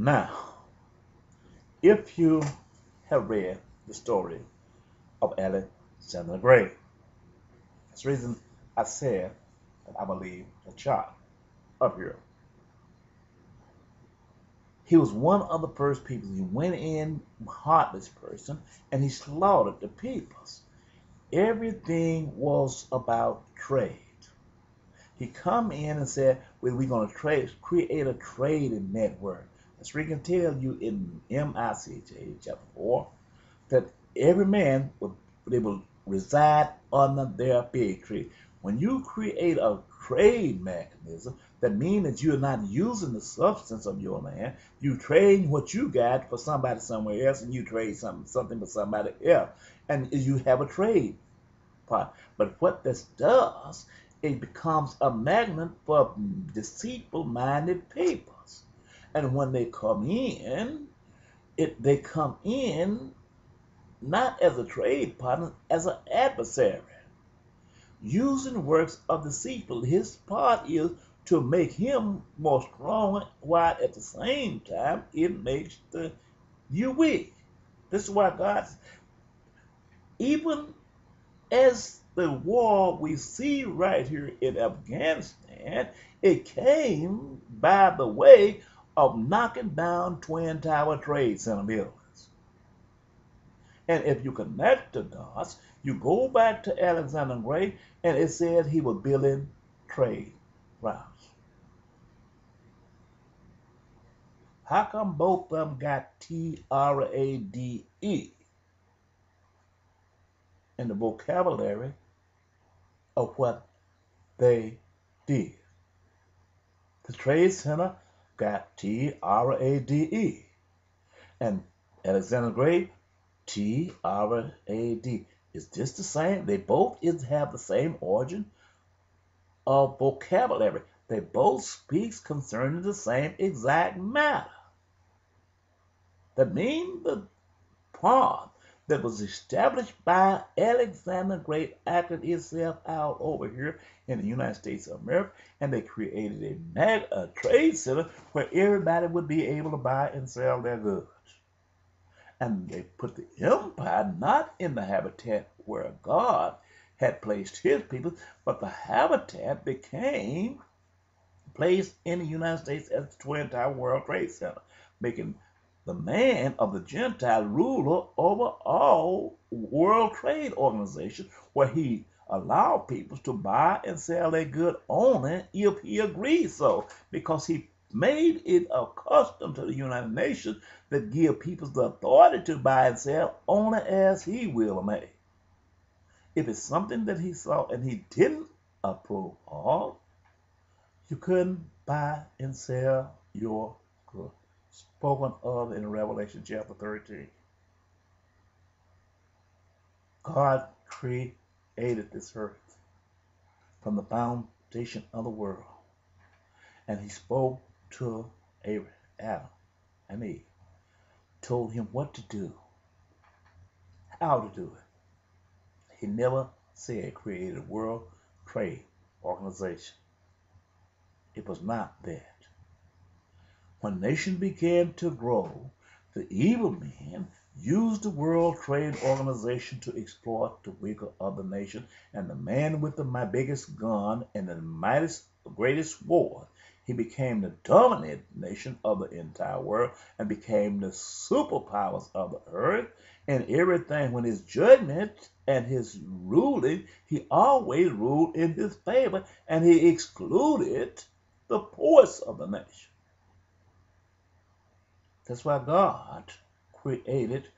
Now, if you have read the story of Alexander the Great, that's the reason I said that I believe the chart up here. He was one of the first people. He went in, heartless person, and he slaughtered the peoples. Everything was about trade. He come in and said, well, we're going to create a trading network. As we can tell you in Micah chapter 4, that every man will reside under their fig tree. When you create a trade mechanism, that means that you're not using the substance of your land. You trade what you got for somebody somewhere else, and you trade something for somebody else, and you have a trade part. But what this does, it becomes a magnet for deceitful-minded peoples. And when they come in, they come in not as a trade partner, as an adversary. Using works of deceitful, his part is to make him more strong, while at the same time it makes you weak. This is why God, even as the war we see right here in Afghanistan, it came by the way of knocking down Twin Tower Trade Center buildings. And if you connect the dots, you go back to Alexander the Great, and it said he was building trade routes. How come both of them got trade in the vocabulary of what they did? The Trade Center got trade, and Alexander the Great trad. Is this the same? They both have the same origin of vocabulary. They both speak concerning the same exact matter. That means the part that was established by Alexander the Great acted itself out over here in the United States of America, and they created a trade center where everybody would be able to buy and sell their goods. And they put the empire not in the habitat where God had placed his people, but the habitat became placed in the United States as the Twin Tower World Trade Center, making the man of the Gentile ruler over all world trade organizations, where he allowed people to buy and sell their good only if he agreed so, because he made it a custom to the United Nations that give people the authority to buy and sell only as he will or may. If it's something that he saw and he didn't approve of, you couldn't buy and sell your goods. Spoken of in Revelation chapter 13. God created this earth from the foundation of the world, and he spoke to Adam and Eve, told him what to do, how to do it. He never said created a World Trade Organization. It was not that. When nations began to grow, the evil men used the World Trade Organization to exploit the weaker of the nation, and the man with the biggest gun and the greatest war, he became the dominant nation of the entire world and became the superpowers of the earth, and everything when his judgment and his ruling, he always ruled in his favor, and he excluded the poorest of the nation. That's why God created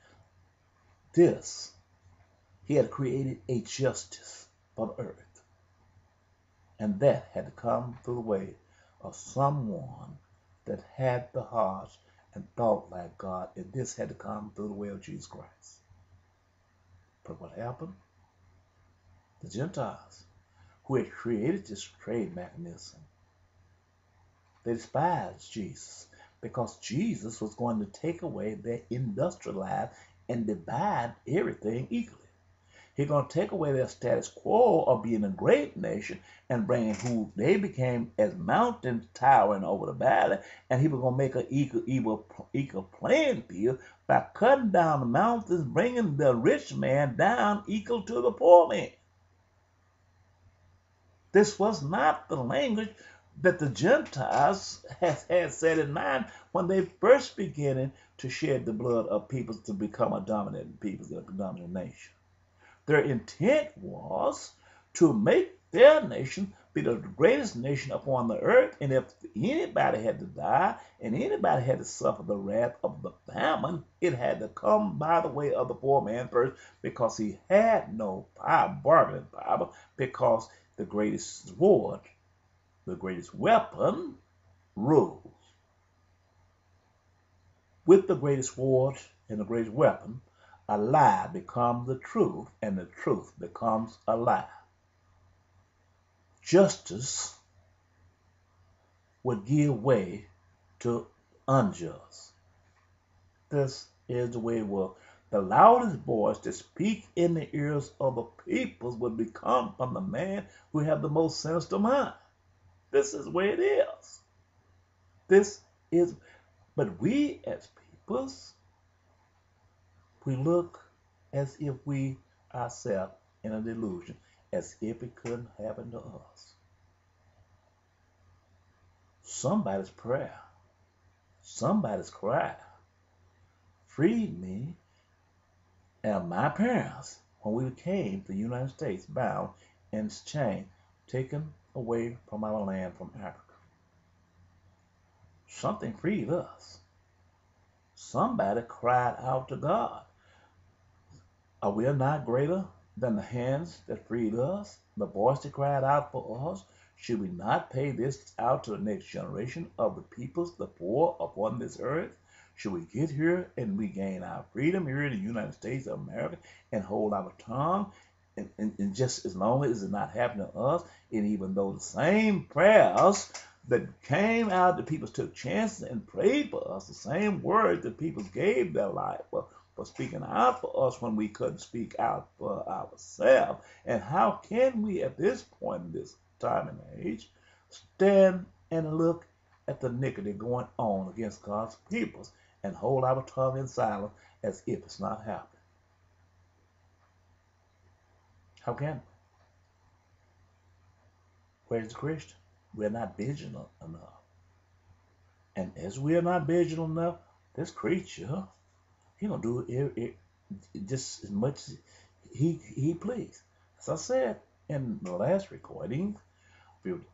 this. He had created a justice for the earth. And that had to come through the way of someone that had the heart and thought like God. And this had to come through the way of Jesus Christ. But what happened? The Gentiles, who had created this trade mechanism, they despised Jesus, because Jesus was going to take away their industrialized and divide everything equally. He's going to take away their status quo of being a great nation and bringing who they became as mountains towering over the valley. And he was going to make an equal playing field by cutting down the mountains, bringing the rich man down equal to the poor man. This was not the language that the Gentiles had set in mind when they first began to shed the blood of peoples to become a dominant people, a dominant nation. Their intent was to make their nation be the greatest nation upon the earth, and if anybody had to die and anybody had to suffer the wrath of the famine, it had to come by the way of the poor man first, because he had no bargaining power, because the greatest sword, the greatest weapon, rules. With the greatest sword and the greatest weapon, a lie becomes the truth, and the truth becomes a lie. Justice would give way to unjust. This is the way it was. The loudest voice to speak in the ears of the peoples would become from the man who had the most sinister mind. This is the way it is. This is, but we as peoples, we look as if we ourselves in a delusion, as if it couldn't happen to us. Somebody's prayer, somebody's cry freed me and my parents when we came to the United States, bound and chained, taken away from our land from Africa. Something freed us. Somebody cried out to God. Are we not greater than the hands that freed us, the voice that cried out for us? Should we not pay this out to the next generation of the peoples, the poor upon this earth? Should we get here and we gain our freedom here in the United States of America and hold our tongue? And just as long as it's not happening to us, and even though the same prayers that came out, the people took chances and prayed for us, the same words that people gave their life for speaking out for us when we couldn't speak out for ourselves. And how can we at this point in this time and age stand and look at the iniquity going on against God's peoples and hold our tongue in silence as if it's not happening? How can we? Where's the Christian? We're not vigilant enough. And as we are not vigilant enough, this creature, he gonna do it just as much as he please. As I said in the last recording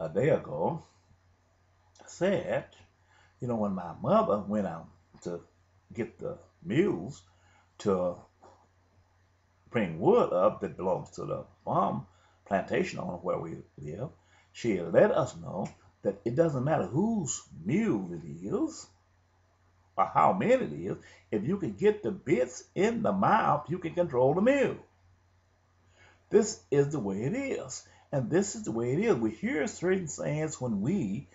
a day ago, I said, when my mother went out to get the mules to bring wood up that belongs to the farm plantation owner where we live, she let us know that it doesn't matter whose mule it is or how many it is. If you can get the bits in the mouth, you can control the mule. This is the way it is. And this is the way it is. We hear certain sayings when we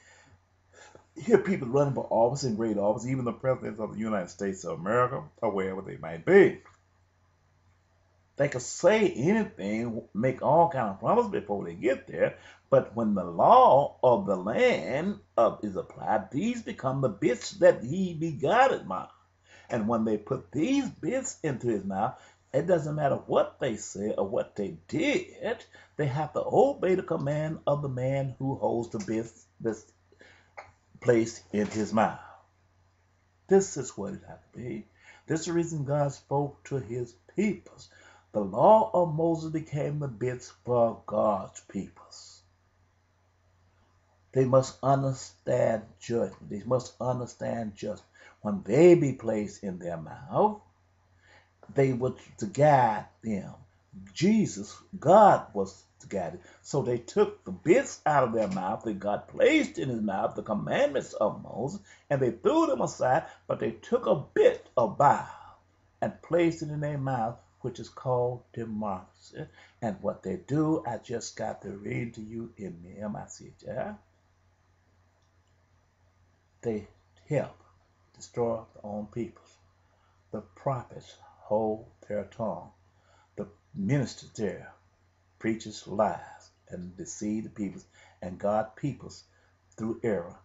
hear people running for office and great office, even the presidents of the United States of America, or wherever they might be. They can say anything, make all kind of promises before they get there, but when the law of the land is applied, these become the bits that he begot his mouth. And when they put these bits into his mouth, it doesn't matter what they said or what they did, they have to obey the command of the man who holds the bits that's placed in his mouth. This is what it has to be. This is the reason God spoke to his peoples. The law of Moses became the bits for God's peoples. They must understand judgment. They must understand justice. When they be placed in their mouth, they were to guide them. Jesus, God was to guide them. So they took the bits out of their mouth that God placed in his mouth, the commandments of Moses, and they threw them aside, but they took a bit of Bible and placed it in their mouth, which is called democracy. And what they do, I just got to read to you in Nehemiah. Yeah? They help destroy their own peoples. The prophets hold their tongue. The ministers there preaches lies and deceive the peoples and God peoples through error